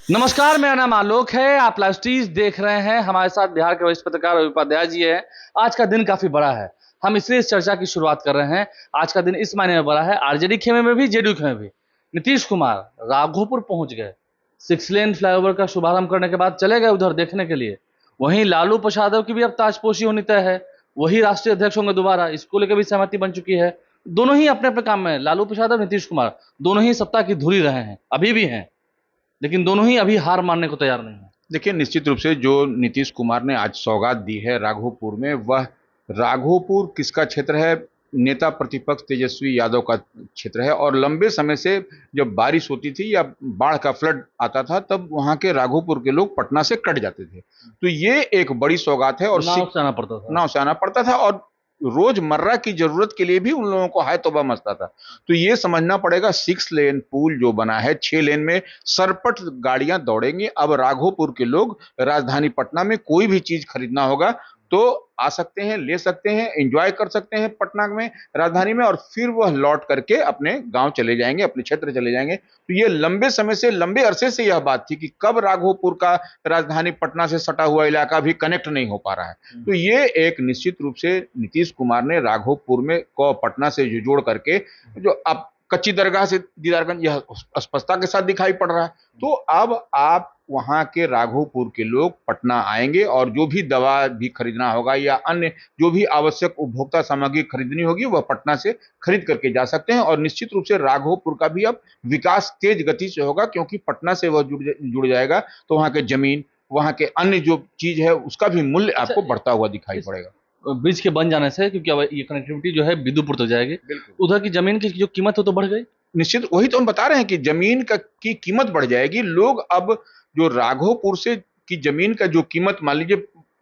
नमस्कार, मेरा नाम आलोक है। आप लाइव स्ट्रीज देख रहे हैं। हमारे साथ बिहार के वरिष्ठ पत्रकार रवि उपाध्याय जी हैं। आज का दिन काफी बड़ा है, हम इसलिए इस चर्चा की शुरुआत कर रहे हैं। आज का दिन इस मायने में बड़ा है, आरजेडी खेमे में भी, जेडीयू खेमे में भी। नीतीश कुमार राघोपुर पहुंच गए, 6 लेन फ्लाईओवर का शुभारंभ करने के बाद चले गए उधर देखने के लिए। वहीं लालू प्रसाद यादव की भी अब ताजपोशी होनी तय है, वही राष्ट्रीय अध्यक्ष होंगे दोबारा। इसको लेकर भी सहमति बन चुकी है। दोनों ही अपने अपने काम में, लालू प्रसाद और नीतीश कुमार दोनों ही सत्ता की धुरी रहे हैं, अभी भी हैं, लेकिन दोनों ही अभी हार मानने को तैयार नहीं है। देखिए, निश्चित रूप से जो नीतीश कुमार ने आज सौगात दी है राघोपुर में, वह राघोपुर किसका क्षेत्र है? नेता प्रतिपक्ष तेजस्वी यादव का क्षेत्र है। और लंबे समय से जब बारिश होती थी या बाढ़ का फ्लड आता था, तब वहां के राघोपुर के लोग पटना से कट जाते थे। तो ये एक बड़ी सौगात है। और नाव से आना पड़ता था, नाव से आना पड़ता था, और रोजमर्रा की जरूरत के लिए भी उन लोगों को हाय तौबा मचता था। तो ये समझना पड़ेगा, 6 लेन पुल जो बना है, 6 लेन में सरपट गाड़ियां दौड़ेंगी। अब राघोपुर के लोग राजधानी पटना में कोई भी चीज खरीदना होगा तो आ सकते हैं, ले सकते हैं, एंजॉय कर सकते हैं पटना में, राजधानी में, और फिर वह लौट करके अपने गांव चले जाएंगे, अपने क्षेत्र चले जाएंगे। तो ये लंबे समय से, लंबे अरसे से यह बात थी कि कब राघोपुर का राजधानी पटना से सटा हुआ इलाका भी कनेक्ट नहीं हो पा रहा है। तो ये एक निश्चित रूप से नीतीश कुमार ने राघोपुर में को पटना से जोड़ करके, जो अब कच्ची दरगाह से दीदारगंज, यह स्पष्टता के साथ दिखाई पड़ रहा है। तो अब आप वहां के राघोपुर के लोग पटना आएंगे, और जो भी दवा भी खरीदना होगा या अन्य जो भी आवश्यक उपभोक्ता सामग्री खरीदनी होगी, वह पटना से खरीद करके जा सकते हैं। और निश्चित रूप से राघोपुर का भी अब विकास तेज गति से होगा, क्योंकि पटना से वह जुड़ जाएगा। तो वहां के जमीन, वहां के अन्य जो चीज है, उसका भी मूल्य आपको बढ़ता हुआ दिखाई पड़ेगा ब्रिज के बन जाने से, क्योंकि अब ये कनेक्टिविटी जो है विदुपुर तक जाएगी। उधर की जमीन की जो कीमत है तो बढ़ गई। निश्चित, वही तो हम बता रहे हैं कि जमीन की कीमत बढ़ जाएगी। लोग अब जो राघोपुर से की जमीन का जो कीमत, मान लीजिए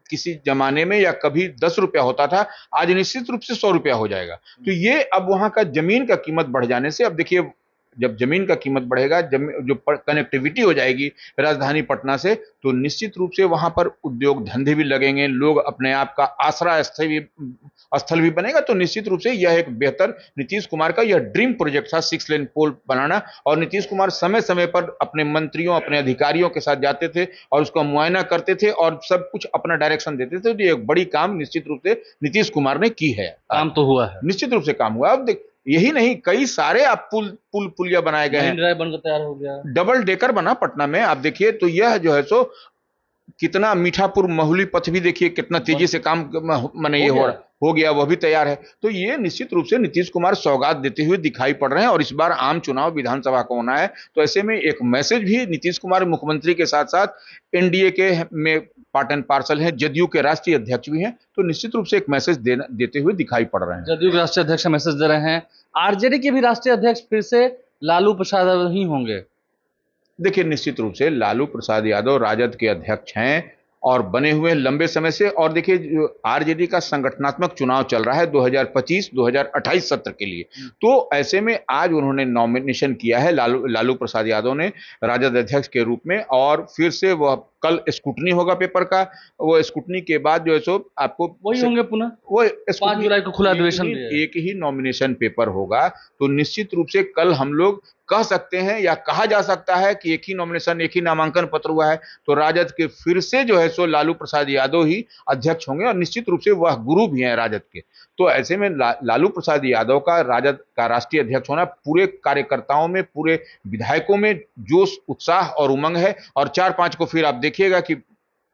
किसी जमाने में या कभी 10 रुपया होता था, आज निश्चित रूप से 100 रुपया हो जाएगा। तो ये अब वहां का जमीन का कीमत बढ़ जाने से, अब देखिए, जब जमीन का कीमत बढ़ेगा, जो कनेक्टिविटी हो जाएगी राजधानी पटना से, तो निश्चित रूप से वहां पर उद्योग धंधे भी लगेंगे, लोग अपने आप का आश्रय स्थल भी बनेगा। तो निश्चित रूप से यह एक बेहतर, नीतीश कुमार का यह ड्रीम प्रोजेक्ट था, 6 लेन पुल बनाना। और नीतीश कुमार समय समय पर अपने मंत्रियों, अपने अधिकारियों के साथ जाते थे और उसका मुआयना करते थे और सब कुछ अपना डायरेक्शन देते थे। तो ये एक बड़ी काम निश्चित रूप से नीतीश कुमार ने की है। काम तो हुआ है, निश्चित रूप से काम हुआ। अब देख, यही नहीं, कई सारे आप पुलिया बनाए गए हैं। ड्राइव बनकर तैयार हो गया, डबल डेकर बना पटना में, आप देखिए। तो यह जो है सो कितना, मीठापुर महुली पथ भी देखिए कितना तेजी से काम माने ये हो गया, वह भी तैयार है। तो ये निश्चित रूप से नीतीश कुमार सौगात देते हुए दिखाई पड़ रहे हैं। और इस बार आम चुनाव विधानसभा का होना है, तो ऐसे में एक मैसेज भी नीतीश कुमार मुख्यमंत्री के साथ साथ एनडीए के में पार्ट एंड पार्सल हैं, जदयू के राष्ट्रीय अध्यक्ष भी हैं, तो निश्चित रूप से एक मैसेज देते हुए दिखाई पड़ रहे हैं। जदयू के राष्ट्रीय अध्यक्ष मैसेज दे रहे हैं। आरजेडी के भी राष्ट्रीय अध्यक्ष फिर से लालू प्रसाद यादव ही होंगे। देखिए, निश्चित रूप से लालू प्रसाद यादव राजद के अध्यक्ष हैं और बने हुए लंबे समय से। और देखिए, आरजेडी का संगठनात्मक चुनाव चल रहा है 2025-2028 सत्र के लिए। तो ऐसे में आज उन्होंने नॉमिनेशन किया है, लालू प्रसाद यादव ने, राजद अध्यक्ष के रूप में। और फिर से वह कल स्क्रूटनी होगा पेपर का। वो स्क्रूटनी के बाद जो है सो आपको वही होंगे पुनः, वो 5 जुलाई को खुला अधिवेशन भी है। एक ही नॉमिनेशन पेपर होगा। तो निश्चित रूप से कल हम लोग कह सकते हैं, या कहा जा सकता है कि एक ही नॉमिनेशन, एक ही नामांकन पत्र हुआ है। तो राजद के फिर से जो है सो लालू प्रसाद यादव ही अध्यक्ष होंगे, और निश्चित रूप से वह गुरु भी हैं राजद के। तो ऐसे में लालू प्रसाद यादव का राजद का राष्ट्रीय अध्यक्ष होना, पूरे कार्यकर्ताओं में, पूरे विधायकों में जोश, उत्साह और उमंग है। और 4-5 को फिर आप देखिएगा कि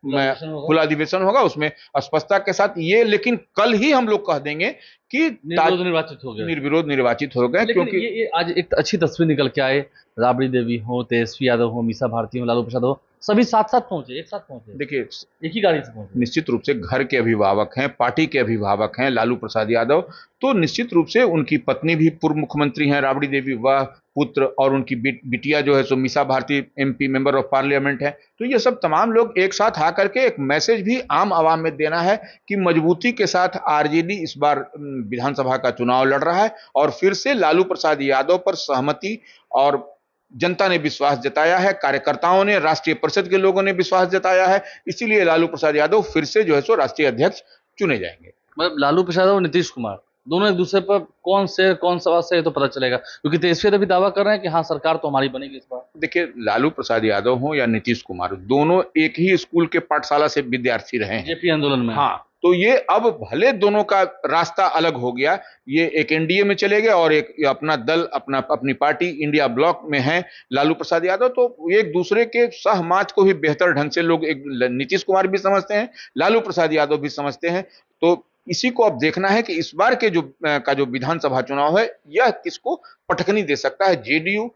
खुला अधिवेशन होगा, उसमें स्पष्टता के साथ ये। लेकिन कल ही हम लोग कह देंगे कि निर्विरोध निर्वाचित हो गए, क्योंकि ये आज एक अच्छी तस्वीर निकल के आए। राबड़ी देवी हो, तेजस्वी यादव हो, मीसा भारती हो, लालू प्रसाद हो, सभी साथ साथ पहुंचे, एक साथ पहुंचे, देखिए, एक ही गाड़ी से पहुंचे। निश्चित रूप से घर के अभिभावक हैं, पार्टी के अभिभावक हैं लालू प्रसाद यादव, तो निश्चित रूप से उनकी पत्नी भी पूर्व मुख्यमंत्री हैं राबड़ी देवी, वह पुत्र, और उनकी बिटिया जो है सो Misa Bharti MP member of parliament है। तो ये सब तमाम लोग एक साथ आकर के एक मैसेज भी आम आवाम में देना है कि मजबूती के साथ आरजेडी इस बार विधानसभा का चुनाव लड़ रहा है और फिर से लालू प्रसाद यादव पर सहमति और जनता ने विश्वास जताया है, कार्यकर्ताओं ने, राष्ट्रीय परिषद के लोगों ने विश्वास जताया है, इसीलिए लालू प्रसाद यादव फिर से जो है सो राष्ट्रीय अध्यक्ष चुने जाएंगे। मतलब लालू प्रसाद और नीतीश कुमार दोनों एक दूसरे पर कौन से कौन सवा से ये तो पता चलेगा, क्योंकि तेजस्वी अभी दावा कर रहे हैं कि हाँ सरकार तो हमारी बनेगी इस बार। देखिए, लालू प्रसाद यादव हो या नीतीश कुमार, दोनों एक ही स्कूल के पाठशाला से विद्यार्थी रहे हैं जेपी आंदोलन में। हाँ, तो ये अब भले दोनों का रास्ता अलग हो गया, ये एक एनडीए में चले गए और एक अपना दल, अपनी पार्टी इंडिया ब्लॉक में है लालू प्रसाद यादव, तो एक दूसरे के सहमाच को भी बेहतर ढंग से लोग, एक नीतीश कुमार भी समझते हैं, लालू प्रसाद यादव भी समझते हैं। तो इसी को अब देखना है कि इस बार के जो विधानसभा चुनाव है यह किसको पटकनी दे सकता है, जेडीयू,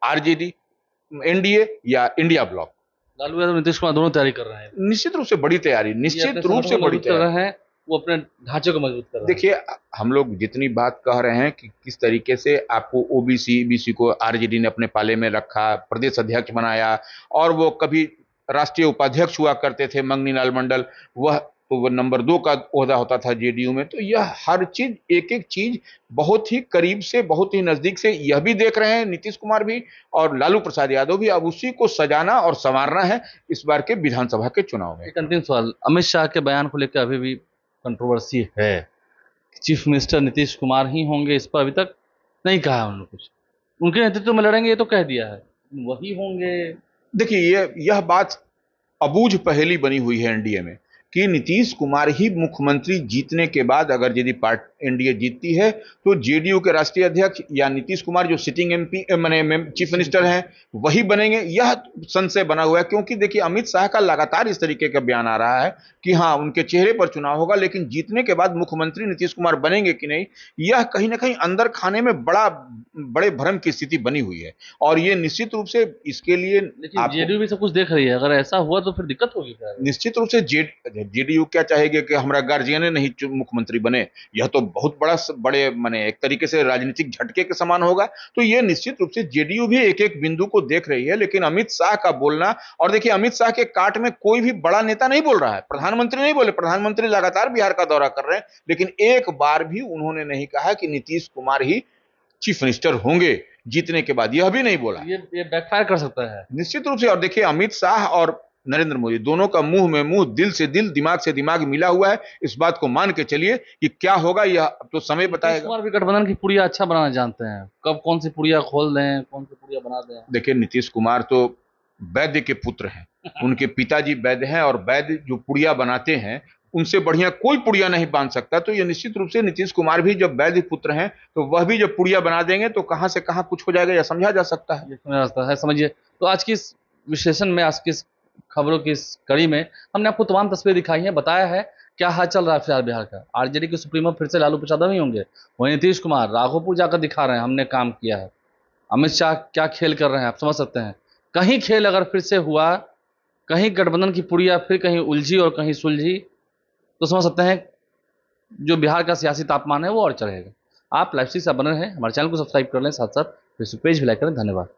आरजेडी, एनडीए या इंडिया ब्लॉक। लालू यादव नीतीश कुमार दोनों तैयारी कर रहे हैं, निश्चित रूप से बड़ी तैयारी, निश्चित रूप से बड़ी कर तैयारी रहे हैं, वो अपने ढांचे को मजबूत कर रहे हैं। देखिए, हम लोग जितनी बात कह रहे हैं कि किस तरीके से आपको ओबीसी बीसी को आरजेडी ने अपने पाले में रखा, प्रदेश अध्यक्ष बनाया, और वो कभी राष्ट्रीय उपाध्यक्ष हुआ करते थे मंगनी लाल मंडल, वो नंबर 2 का ओहदा होता था जेडीयू में। तो यह हर चीज, एक एक चीज बहुत ही करीब से, बहुत ही नजदीक से यह भी देख रहे हैं नीतीश कुमार भी और लालू प्रसाद यादव भी। अब उसी को सजाना और संवारना है इस बार के विधानसभा के चुनाव में। एक अंतिम सवाल, अमित शाह के बयान को लेकर अभी भी कंट्रोवर्सी है, चीफ मिनिस्टर नीतीश कुमार ही होंगे, इस पर अभी तक नहीं कहा है उन्होंने कुछ, उनके नेतृत्व में लड़ेंगे ये तो कह दिया है, वही होंगे। देखिए, यह बात अबूझ पहेली बनी हुई है एनडीए में कि नीतीश कुमार ही मुख्यमंत्री जीतने के बाद, अगर यदि एनडीए जीतती है तो जेडीयू के राष्ट्रीय अध्यक्ष या नीतीश कुमार जो सिटिंग एमपी माने चीफ मिनिस्टर हैं वही बनेंगे। यह संशय बना हुआ है, क्योंकि देखिए अमित शाह का लगातार इस तरीके का बयान आ रहा है कि हाँ उनके चेहरे पर चुनाव होगा, लेकिन जीतने के बाद मुख्यमंत्री नीतीश कुमार बनेंगे कि नहीं, यह कहीं ना कहीं अंदर खाने में बड़े भ्रम की स्थिति बनी हुई है। और ये निश्चित रूप से इसके लिए जेडीयू भी सब कुछ देख रही है, अगर ऐसा हुआ तो फिर दिक्कत होगी। निश्चित रूप से जेडीयू क्या चाहेगी कि हमारा गार्जियन नहीं मुख्यमंत्री बने, यह तो बहुत बड़े माने एक तरीके से राजनीतिक झटके के समान होगा। तो यह निश्चित रूप से जेडीयू भी एक एक बिंदु को देख रही है, लेकिन अमित शाह का बोलना, और देखिए अमित शाह के काट में कोई भी बड़ा नेता नहीं बोल रहा है, प्रधानमंत्री नहीं बोले, प्रधानमंत्री लगातार बिहार का दौरा कर रहे हैं, लेकिन एक बार भी उन्होंने नहीं कहा कि नीतीश कुमार ही चीफ मिनिस्टर होंगे जीतने के बाद, यह भी नहीं बोला। ये बैकफायर कर सकता है निश्चित रूप से। और देखिए अमित शाह और नरेंद्र मोदी दोनों का मुंह में मुंह, दिल से दिल, दिमाग से दिमाग मिला हुआ है। इस बात को मान के चलिए कि क्या होगा यह तो समय बताएगा। कुमार भी गठबंधन की पुड़िया अच्छा बनाना जानते हैं, कब कौन सी पुड़िया खोल दें, कौन सी पुड़िया बना दें। देखिए नीतीश कुमार तो वैद्य के पुत्र हैं, उनके पिताजी वैद्य हैं, और वैद्य जो पुड़िया बनाते हैं उनसे बढ़िया कोई पुड़िया नहीं बांध सकता। तो ये निश्चित रूप से नीतीश कुमार भी जब वैद्य पुत्र हैं तो वह भी जब पुड़िया बना देंगे तो कहां से कहां कुछ हो जाएगा, यह समझा जा सकता है। ये समझा जाता है, समझिए। तो आज की इस विश्लेषण में, आज की इस खबरों की इस कड़ी में हमने आपको तमाम तस्वीरें दिखाई हैं, बताया है क्या हाल चल रहा है फिलहाल बिहार का। आरजेडी के सुप्रीमो फिर से लालू प्रसाद ही होंगे, वहीं नीतीश कुमार राघोपुर जाकर दिखा रहे हैं हमने काम किया है। अमित शाह क्या खेल कर रहे हैं आप समझ सकते हैं। कहीं खेल अगर फिर से हुआ, कहीं गठबंधन की पुड़िया फिर कहीं उलझी और कहीं सुलझी, तो समझ सकते हैं जो बिहार का सियासी तापमान है वो और चढ़ेगा। आप लाइव से बने रहें, हमारे चैनल को सब्सक्राइब कर लें, साथ साथ फेसबुक पेज भी लाइक करें। धन्यवाद।